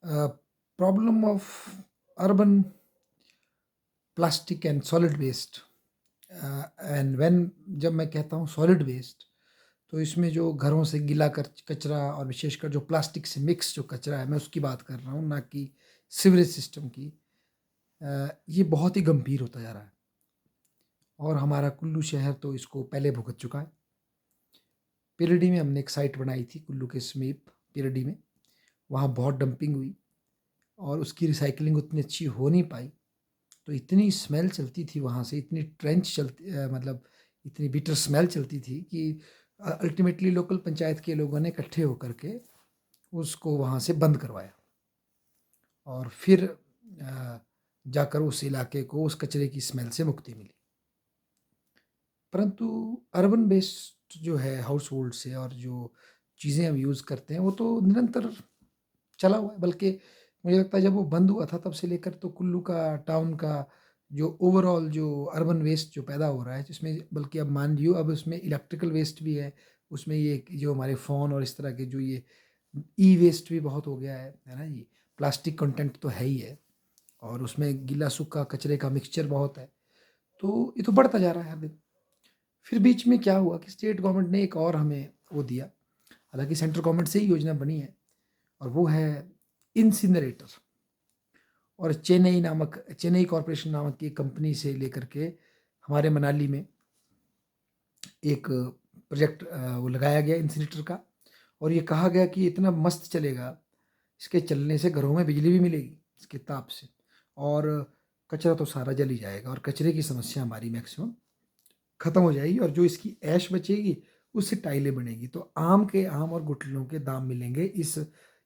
Problem of urban plastic and solid waste. And when जब मैं कहता हूँ सॉलिड वेस्ट, तो इसमें जो घरों से गीला कचरा और विशेषकर जो प्लास्टिक से मिक्स जो कचरा है, मैं उसकी बात कर रहा हूँ, ना कि सीवरेज सिस्टम की। ये बहुत ही गंभीर होता जा रहा है और हमारा कुल्लू शहर तो इसको पहले भुगत चुका है। पिरडी में हमने एक साइट बनाई थी कुल्लू के समीप, पिरडी में। वहाँ बहुत डंपिंग हुई और उसकी रिसाइक्लिंग उतनी अच्छी हो नहीं पाई। तो इतनी स्मेल चलती थी वहाँ से, इतनी मतलब इतनी बिटर स्मेल चलती थी कि अल्टीमेटली लोकल पंचायत के लोगों ने इकट्ठे होकर के उसको वहाँ से बंद करवाया और फिर जाकर उस इलाके को उस कचरे की स्मेल से मुक्ति मिली। परंतु अर्बन वेस्ट जो है हाउस होल्ड से और जो चीज़ें हम यूज़ करते हैं वो तो निरंतर चला हुआ है। बल्कि मुझे लगता है जब वो बंद हुआ था तब से लेकर तो कुल्लू का टाउन का जो ओवरऑल जो अर्बन वेस्ट जो पैदा हो रहा है, जिसमें बल्कि अब मान लियो अब उसमें इलेक्ट्रिकल वेस्ट भी है, उसमें ये जो हमारे फ़ोन और इस तरह के जो ये ई वेस्ट भी बहुत हो गया है ना जी? प्लास्टिक कंटेंट तो है ही है और उसमें गीला सूखा कचरे का मिक्सचर बहुत है। तो ये तो बढ़ता जा रहा है हर दिन। फिर बीच में क्या हुआ कि स्टेट गवर्नमेंट ने एक और हमें वो दिया, हालाँकि सेंट्रल गवर्नमेंट से ही योजना बनी है और वो है इंसिनरेटर। और चेन्नई कॉरपोरेशन नामक की कंपनी से लेकर के हमारे मनाली में एक प्रोजेक्ट वो लगाया गया इंसिनरेटर का और ये कहा गया कि इतना मस्त चलेगा, इसके चलने से घरों में बिजली भी मिलेगी इसके ताप से और कचरा तो सारा जल ही जाएगा और कचरे की समस्या हमारी मैक्सिमम खत्म हो जाएगी और जो इसकी ऐश बचेगी उससे टाइलें बनेगी। तो आम और गुठलियों के दाम मिलेंगे इस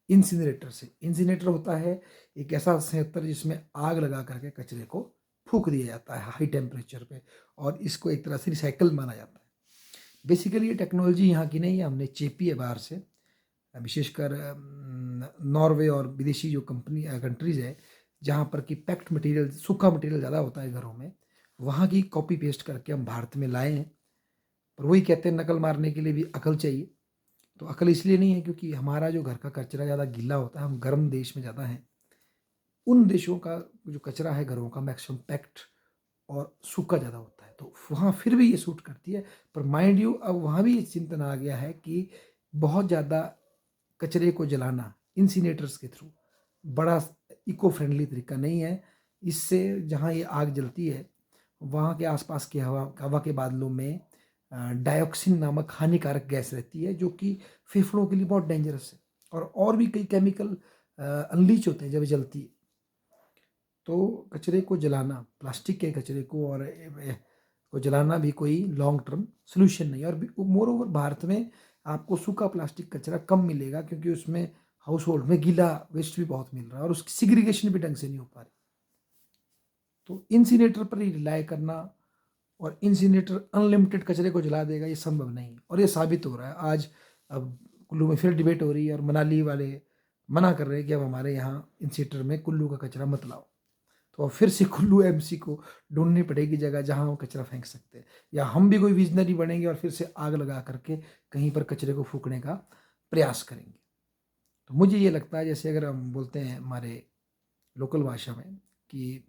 इंसिनरेटर से। इंसिनरेटर होता है एक ऐसा संयंत्र जिसमें आग लगा करके कचरे को फूक दिया जाता है हाई टेम्परेचर पे और इसको एक तरह से रिसाइकल माना जाता है। बेसिकली ये टेक्नोलॉजी यहाँ की नहीं है, हमने चेपी है बाहर से, विशेषकर नॉर्वे और विदेशी जो कंट्रीज़ है जहाँ पर कि पैक्ड मटेरियल सूखा मटेरियल ज़्यादा होता है घरों में, वहाँ की कॉपी पेस्ट करके हम भारत में लाए हैं। पर वही कहते हैं नकल मारने के लिए भी अकल चाहिए। तो अकल इसलिए नहीं है क्योंकि हमारा जो घर का कचरा ज़्यादा गीला होता है, हम गर्म देश में ज़्यादा हैं। उन देशों का जो कचरा है घरों का मैक्सिमम पैक्ड और सूखा ज़्यादा होता है, तो वहाँ फिर भी ये सूट करती है। पर माइंड यू अब वहाँ भी ये चिंतन आ गया है कि बहुत ज़्यादा कचरे को जलाना इंसिनेटर्स के थ्रू बड़ा इको फ्रेंडली तरीका नहीं है। इससे जहाँ ये आग जलती है वहाँ के आसपास की हवा के बादलों में डाइऑक्सिन नामक हानिकारक गैस रहती है जो कि फेफड़ों के लिए बहुत डेंजरस है और भी कई केमिकल अनलीच होते हैं जब ये जलती है। तो कचरे को जलाना, प्लास्टिक के कचरे को और को जलाना भी कोई लॉन्ग टर्म सोल्यूशन नहीं है और मोर ओवर भारत में आपको सूखा प्लास्टिक कचरा कम मिलेगा क्योंकि उसमें हाउस होल्ड में गीला वेस्ट भी बहुत मिल रहा है और उसकी सिग्रीगेशन भी ढंग से नहीं हो पा रही। तो इंसिनेटर पर ही रिलाय करना और इंसिनेटर अनलिमिटेड कचरे को जला देगा ये संभव नहीं और ये साबित हो रहा है आज। अब कुल्लू में फिर डिबेट हो रही है और मनाली वाले मना कर रहे हैं कि अब हमारे यहाँ इंसिनेटर में कुल्लू का कचरा मत लाओ। तो अब फिर से कुल्लू एमसी को ढूंढनी पड़ेगी जगह जहाँ वो कचरा फेंक सकते हैं या हम भी कोई विजनरी बनेंगे और फिर से आग लगा करके कहीं पर कचरे को फूकने का प्रयास करेंगे। तो मुझे ये लगता है जैसे अगर हम बोलते हैं हमारे लोकल भाषा में कि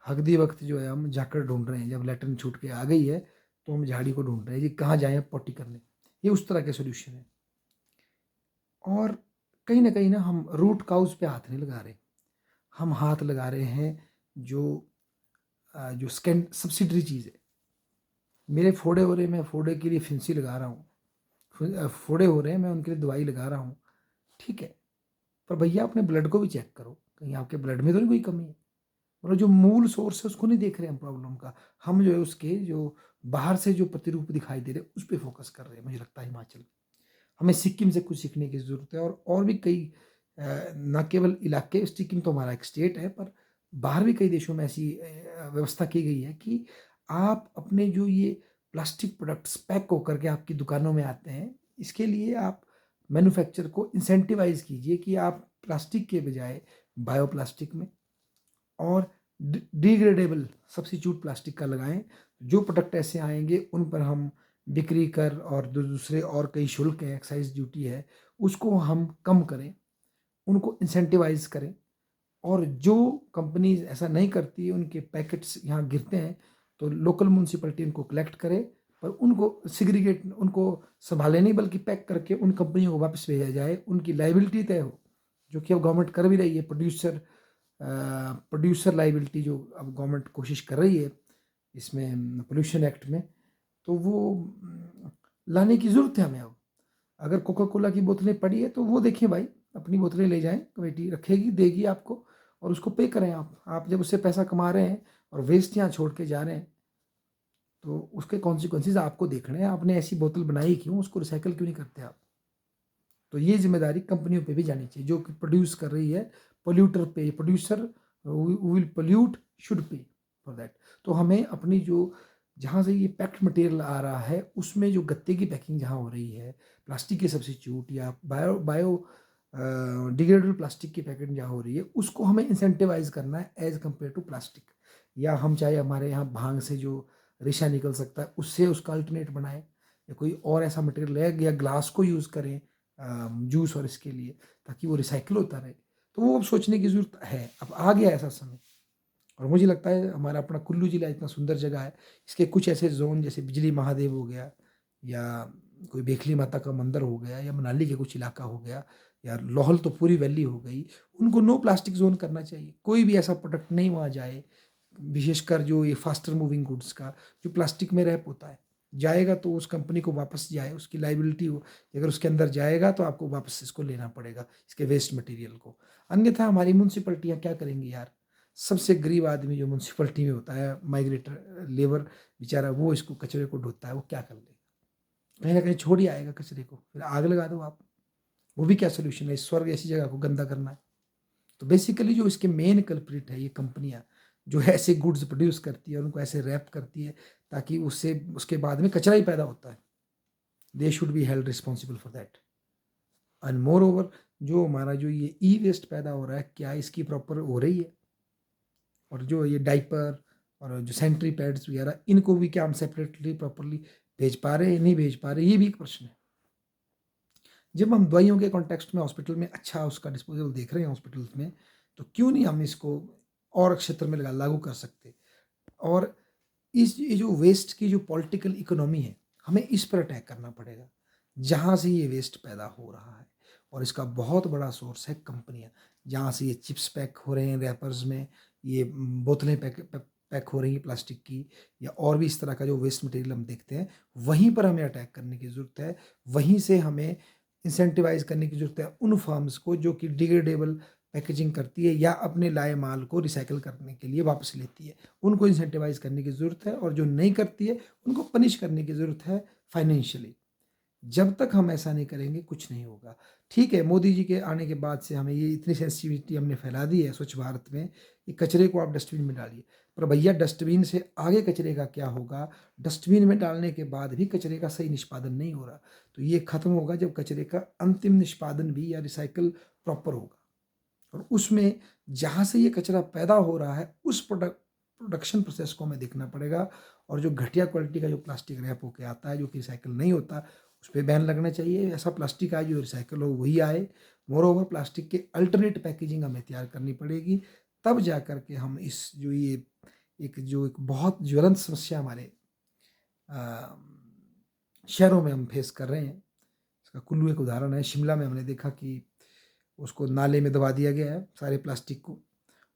हगदी वक्त जो है हम जाकर ढूंढ रहे हैं, जब लैट्रिन छूट के आ गई है तो हम झाड़ी को ढूंढ रहे हैं कि कहाँ जाएं पॉटी करने। ये उस तरह के सोल्यूशन है और कहीं ना हम रूट काउज पे हाथ नहीं लगा रहे, हम हाथ लगा रहे हैं जो जो सब्सिडरी चीज़ है। मेरे फोड़े हो रहे हैं, मैं फोड़े के लिए फिंसी लगा रहा हूँ, फोड़े हो रहे हैं मैं उनके लिए दवाई लगा रहा हूँ, ठीक है। पर भैया अपने ब्लड को भी चेक करो, कहीं आपके ब्लड में तो नहीं कोई कमी है। मतलब जो मूल सोर्स है उसको नहीं देख रहे हम प्रॉब्लम का, हम जो है उसके जो बाहर से जो प्रतिरूप दिखाई दे रहे हैं उस पर फोकस कर रहे हैं। मुझे लगता है हिमाचल में हमें सिक्किम से कुछ सीखने की ज़रूरत है और भी कई न केवल इलाके, सिक्किम तो हमारा एक स्टेट है पर बाहर भी कई देशों में ऐसी व्यवस्था की गई है कि आप अपने जो ये प्लास्टिक प्रोडक्ट्स पैक होकर के आपकी दुकानों में आते हैं, इसके लिए आप मैन्युफैक्चर को इंसेंटिवाइज कीजिए कि आप प्लास्टिक के बजाय बायोप्लास्टिक में और डिग्रेडेबल सब्स्टिट्यूट प्लास्टिक का लगाएं। जो प्रोडक्ट ऐसे आएंगे उन पर हम बिक्री कर और दूसरे और कई शुल्क हैं, एक्साइज ड्यूटी है, उसको हम कम करें उनको इंसेंटिवाइज़ करें। और जो कंपनीज़ ऐसा नहीं करती, उनके पैकेट्स यहाँ गिरते हैं, तो लोकल म्युनिसिपैलिटी उनको कलेक्ट करे, पर उनको सेग्रीगेट, उनको सँभाले नहीं बल्कि पैक करके उन कंपनियों को वापस भेजा जाए, उनकी लायबिलिटी तय हो, जो कि अब गवर्नमेंट कर भी रही है। प्रोड्यूसर लायबिलिटी जो अब गवर्नमेंट कोशिश कर रही है इसमें पोल्यूशन एक्ट में, तो वो लाने की ज़रूरत है हमें अब। अगर कोका कोला की बोतलें पड़ी है तो वो देखिए भाई, अपनी बोतलें ले जाएँ, कमेटी रखेगी, देगी आपको, और उसको पे करें आप। आप जब उससे पैसा कमा रहे हैं और वेस्ट यहाँ छोड़ के जा रहे हैं, तो उसके कॉन्सिक्वेंसेस आपको देखने हैं। आपने ऐसी बोतल बनाई क्यों, उसको रिसाइकिल क्यों नहीं करते आप? तो ये ज़िम्मेदारी कंपनियों पे भी जानी चाहिए, जो कि प्रोड्यूस कर रही है। पोल्यूटर पे, producer who will pollute should pay for that. तो हमें अपनी जो, जहाँ से ये पैक्ड मटेरियल आ रहा है, उसमें जो गत्ते की पैकिंग जहाँ हो रही है, प्लास्टिक के सब्स्टिट्यूट या बायो बायो डिग्रेडेबल प्लास्टिक की पैकेट जहाँ हो रही है, उसको हमें इंसेंटिवाइज करना है एज कम्पेयर टू प्लास्टिक। या हम चाहे हमारे यहाँ भांग से जो रेशा निकल सकता है, उससे उसका अल्टरनेट बनाएं, या कोई और ऐसा मटेरियल है, या ग्लास को यूज़ करें जूस और इसके लिए, ताकि वो रिसाइकिल होता रहे। तो वो अब सोचने की ज़रूरत है, अब आ गया ऐसा समय। और मुझे लगता है हमारा अपना कुल्लू ज़िला इतना सुंदर जगह है, इसके कुछ ऐसे ज़ोन जैसे बिजली महादेव हो गया, या कोई बेखली माता का मंदिर हो गया, या मनाली के कुछ इलाका हो गया, या लाहौल तो पूरी वैली हो गई, उनको नो प्लास्टिक ज़ोन करना चाहिए। कोई भी ऐसा प्रोडक्ट नहीं वहाँ जाए, विशेषकर जो ये फास्टर मूविंग गुड्स का, जो प्लास्टिक में रैप होता है, जाएगा तो उस कंपनी को वापस जाए, उसकी लायबिलिटी हो, अगर उसके अंदर जाएगा तो आपको वापस इसको लेना पड़ेगा, इसके वेस्ट मटेरियल को। अन्यथा हमारी म्यूनसिपैलिटियाँ क्या करेंगी यार? सबसे गरीब आदमी जो म्यूनसिपैलिटी में होता है, माइग्रेटर लेबर बेचारा, वो इसको कचरे को ढोता है, वो क्या कर लेगा? कहीं ना कहीं छोड़ ही आएगा कचरे को, फिर आग लगा दो आप। वो भी क्या सोल्यूशन है? स्वर्ग ऐसी जगह को गंदा करना है? तो बेसिकली जो इसके मेन कल्प्रिट है, ये कंपनियां जो ऐसे गुड्स प्रोड्यूस करती है और उनको ऐसे रैप करती है ताकि उससे उसके बाद में कचरा ही पैदा होता है, they should be held responsible for that. And more over, जो हमारा जो ये ई वेस्ट पैदा हो रहा है, क्या इसकी प्रॉपर हो रही है? और जो ये डाइपर और जो सैनिटरी पैड्स वगैरह, इनको भी क्या हम सेपरेटली प्रॉपरली भेज पा रहे हैं, नहीं भेज पा रहे, ये भी एक प्रश्न है। जब हम दवाइयों के कॉन्टेक्स्ट में हॉस्पिटल में अच्छा उसका डिस्पोजल देख रहे हैं हॉस्पिटल्स में, तो क्यों नहीं हम इसको और क्षेत्र में लागू कर सकते? और इस ये जो वेस्ट की जो पॉलिटिकल इकोनॉमी है, हमें इस पर अटैक करना पड़ेगा, जहाँ से ये वेस्ट पैदा हो रहा है। और इसका बहुत बड़ा सोर्स है कंपनियाँ, जहाँ से ये चिप्स पैक हो रहे हैं रैपर्स में, ये बोतलें पैक हो रही हैं प्लास्टिक की, या और भी इस तरह का जो वेस्ट मटेरियल हम देखते हैं, वहीं पर हमें अटैक करने की ज़रूरत है। वहीं से हमें इंसेंटिवाइज़ करने की ज़रूरत है उन फर्म्स को जो कि डिग्रेडेबल पैकेजिंग करती है या अपने लाए माल को रिसाइकिल करने के लिए वापस लेती है। उनको इंसेंटिवाइज़ करने की ज़रूरत है, और जो नहीं करती है उनको पनिश करने की ज़रूरत है फाइनेंशियली। जब तक हम ऐसा नहीं करेंगे कुछ नहीं होगा। ठीक है, मोदी जी के आने के बाद से हमें ये इतनी सेंसिटिविटी हमने फैला दी है स्वच्छ भारत में कि कचरे को आप डस्टबिन में डालिए। पर भैया डस्टबिन से आगे कचरे का क्या होगा? डस्टबिन में डालने के बाद भी कचरे का सही निष्पादन नहीं हो रहा। तो ये खत्म होगा जब कचरे का अंतिम निष्पादन भी या रिसाइकल प्रॉपर होगा। और उसमें जहाँ से ये कचरा पैदा हो रहा है, उस प्रोडक्शन प्रोसेस को हमें देखना पड़ेगा। और जो घटिया क्वालिटी का जो प्लास्टिक रैप होके आता है, जो कि रिसाइकिल नहीं होता, उस पे बैन लगना चाहिए। ऐसा प्लास्टिक आए जो रिसाइकिल हो, वही आए। मोर ओवर, प्लास्टिक के अल्टरनेट पैकेजिंग हमें तैयार करनी पड़ेगी, तब जा कर के हम इस जो ये एक बहुत ज्वलंत समस्या हमारे अ, शहरों में हम फेस कर रहे हैं, इसका कुल्लू एक उदाहरण है। शिमला में हमने देखा कि उसको नाले में दबा दिया गया है सारे प्लास्टिक को।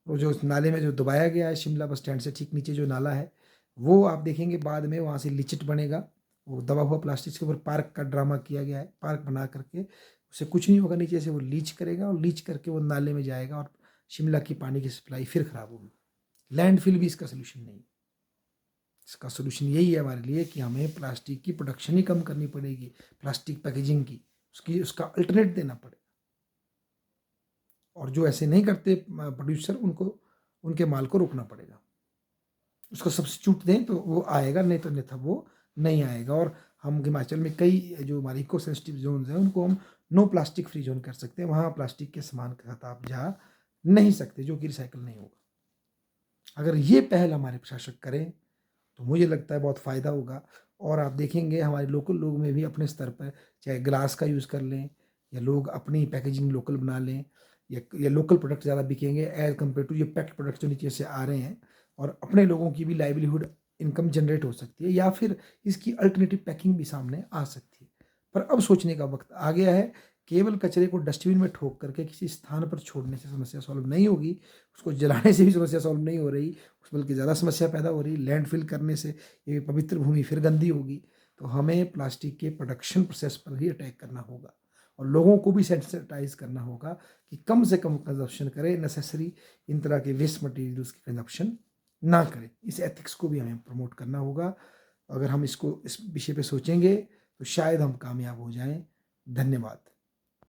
वो जो उस नाले में जो दबाया गया है, शिमला बस स्टैंड से ठीक नीचे जो नाला है, वो आप देखेंगे बाद में वहाँ से लिचिट बनेगा। वो दबा हुआ प्लास्टिक के ऊपर पार्क का ड्रामा किया गया है, पार्क बना करके उससे कुछ नहीं होगा, नीचे से वो लीच करेगा और लीच करके वो नाले में जाएगा, और शिमला की पानी की सप्लाई फिर खराब होगी। लैंडफिल भी इसका सोल्यूशन नहीं। इसका सोल्यूशन यही है हमारे लिए कि हमें प्लास्टिक की प्रोडक्शन ही कम करनी पड़ेगी, प्लास्टिक पैकेजिंग की, उसका अल्टरनेट देना पड़ेगा। और जो ऐसे नहीं करते प्रोड्यूसर, उनको उनके माल को रोकना पड़ेगा। उसको सब्स्टिट्यूट दें तो वो आएगा, नहीं तो अन्यथा वो नहीं आएगा। और हम हिमाचल में कई जो हमारे इको सेंसिटिव जोन्स हैं, उनको हम नो प्लास्टिक फ्री जोन कर सकते हैं। वहाँ प्लास्टिक के सामान के साथ आप जा नहीं सकते, जो कि रिसाइकल नहीं होगा। अगर ये पहल हमारे प्रशासक करें तो मुझे लगता है बहुत फ़ायदा होगा। और आप देखेंगे हमारे लोकल लोग में भी अपने स्तर पर, चाहे ग्लास का यूज़ कर लें या लोग अपनी पैकेजिंग लोकल बना लें, या लोकल प्रोडक्ट ज़्यादा बिकेंगे एज़ कम्पेयर टू ये पैक्ड प्रोडक्ट जो नीचे से आ रहे हैं, और अपने लोगों की भी लाइवलीहुड इनकम जनरेट हो सकती है, या फिर इसकी अल्टरनेटिव पैकिंग भी सामने आ सकती है। पर अब सोचने का वक़्त आ गया है, केवल कचरे को डस्टबिन में ठोक करके किसी स्थान पर छोड़ने से समस्या सॉल्व नहीं होगी, उसको जलाने से भी समस्या सॉल्व नहीं हो रही, बल्कि ज़्यादा समस्या पैदा हो रही, लैंडफ़िल करने से ये पवित्र भूमि फिर गंदी होगी। तो हमें प्लास्टिक के प्रोडक्शन प्रोसेस पर ही अटैक करना होगा, और लोगों को भी सेंसिटाइज़ करना होगा कि कम से कम कंज़म्पशन करें, नेसेसरी इन तरह के वेस्ट मटीरियल्स की कंज़म्पशन ना करें। इस एथिक्स को भी हमें प्रमोट करना होगा। अगर हम इस विषय पे सोचेंगे, तो शायद हम कामयाब हो जाएँ। धन्यवाद।